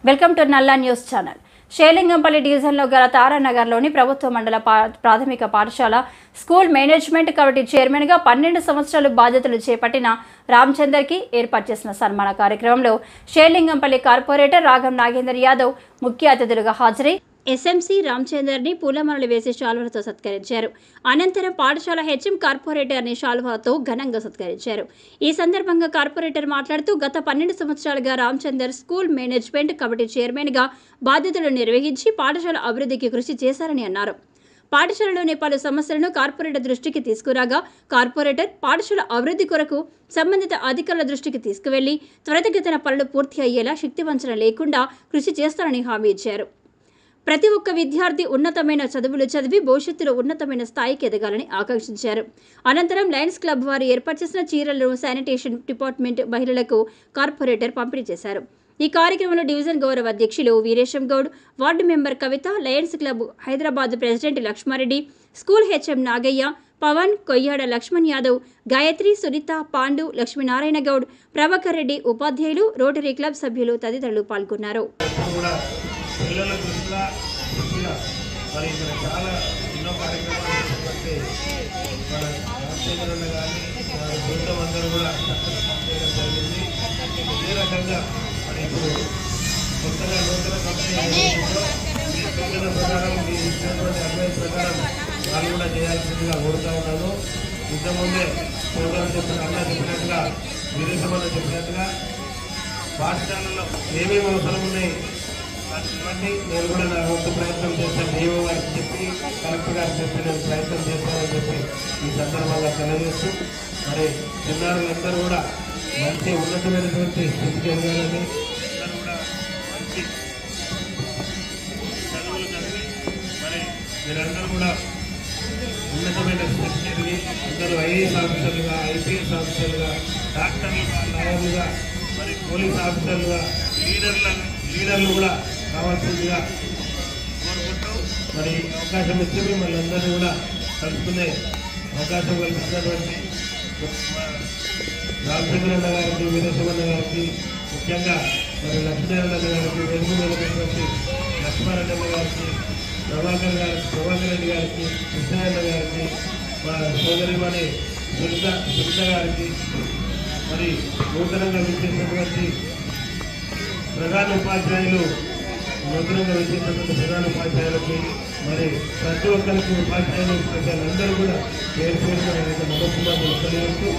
Welcome to నల్లా news channel. Serilingampally డివిజన్లో గల తారానగర్లోని ప్రభుత్వ మండల ప్రాథమిక పాఠశాల స్కూల్ మేనేజ్మెంట్ కమిటీ చైర్మన్గా 12 సంవత్సరాలు బాధ్యతలు చేపట్టిన రామచందర్కి ఏర్పాటు చేసిన సన్మాన కార్యక్రమంలో షేలింగంపల్లి కార్పొరేటర్ రాగం నాగేందర్ యాదవ్ ముఖ్య అతిథులుగా హాజరై ఎస్ఎంసీ రామచందర్ని పూలమాలలు వేసి శాలువలతో సత్కరించారు. అనంతరం పాఠశాల హెచ్ఎం కార్పొరేటర్ని శాలువలతో ఘనంగా సత్కరించారు. ఈ సందర్భంగా కార్పొరేటర్ మాట్లాడుతూ గత 12 సంవత్సరాలుగా రామచందర్ స్కూల్ మేనేజ్మెంట్ కమిటీ చైర్మన్గా బాధ్యతలు నిర్వహించి పాఠశాల అభివృద్ధికి కృషి చేశారని అన్నారు. పాఠశాలలోని పలు సమస్యలను కార్పొరేటర్ దృష్టికి తీసుకురాగా కార్పొరేటర్ పాఠశాల అభివృద్ధి కొరకు సంబంధిత అధికారుల దృష్టికి తీసుకువెళ్లి త్వరితగతిన పనులు పూర్తి అయ్యేలా శక్తివంచన లేకుండా కృషి చేస్తారని హామీ ఇచ్చారు. ప్రతి ఒక్క విద్యార్థి ఉన్నతమైన చదువులు చదివి భవిష్యత్తులో ఉన్నతమైన స్థాయికి ఎదగాలని ఆకాంక్షించారు. అనంతరం లయన్స్ క్లబ్ వారు ఏర్పాటు చేసిన చీరలను శానిటేషన్ డిపార్ట్మెంట్ మహిళలకు కార్పొరేటర్ పంపిణీ చేశారు. ఈ కార్యక్రమంలో డివిజన్ గౌరవ అధ్యక్షులు Veeresham Goud, ward member Kavitha, lions club Hyderabad president Lakshma Reddy, school HM Nagaiah, Pavan, Koyyada Laxman Yadav, Gayathri, Sunitha, Pandu, Lakshminarayana Goud, Prabhakar Reddy, ఉపాధ్యాయులు, రోటరీ క్లబ్ సభ్యులు తదితరులు పాల్గొన్నారు. పిల్లల దృష్టిలో మరి ఇక్కడ చాలా ఎన్నో కార్యక్రమాలు మన రామచంద్రులు కానీ వారి బృందం అందరూ కూడా చేయడం జరిగింది. ఇదే రకంగా మరి ఇప్పుడు కొత్తగా నూతన కంపెనీ మీ సూచన ప్రకారం మీ ఇచ్చినటువంటి అడ్వైస్ ప్రకారం వాళ్ళు కూడా చేయాల్సిందిగా కోరుతా ఉన్నాను. ఇంతకుముందే సోదరులు చెప్పినట్టుగా వీరేశమన్న చెప్పినట్టుగా పాఠశాలలో ఏమేమి అవసరం ఉన్నాయి ఇవన్నీ నేను కూడా నా వంతు ప్రయత్నం చేస్తాను. డిఓ గారికి చెప్పి కలెక్టర్ గారికి చెప్పి నేను ప్రయత్నం చేస్తానని చెప్పి ఈ సందర్భంగా తెలియజేస్తూ మరి చిన్నారులందరూ కూడా మంచి ఉన్నతమైనటువంటి స్థితికి ఎదగాలని అందరూ కూడా మంచి చదువులు చదివి మరి మీరందరూ కూడా ఉన్నతమైన స్థితికి ఎదిగి అందరూ ఐఏఎస్ ఆఫీసర్లుగా, ఐపీఎస్ ఆఫీసర్లుగా, డాక్టర్లుగా, లాయర్లుగా, మరి పోలీస్ ఆఫీసర్లుగా, లీడర్లు కూడా కావాల్సిందిగా కోరుకుంటూ మరి అవకాశం ఇచ్చి మిమ్మల్ని అందరినీ కూడా కలుసుకునే అవకాశం కల్పించినటువంటి రామచంద్రన్న గారికి, వీరేశమన్న గారికి, ముఖ్యంగా మరి లక్ష్మీనారాయణ గారికి, వెలుగునటువంటి లక్ష్మారెడ్డి గారికి, ప్రభాకర్ రెడ్డి గారికి, కృష్ణారెడ్డి గారికి, మా సోదరిమణి సునీత గారికి, మరి నూతనంగా విచ్చేసినటువంటి ప్రధాన ఉపాధ్యాయులు నూతనంగా విచ్చేసినటువంటి ప్రధాన ఉపాధ్యాయులకి మరి ప్రతి ఒక్కరికి ఉపాధ్యాయులు అందరూ కూడా పేరు పేరుగా నమస్కారాలు తెలియజేస్తూ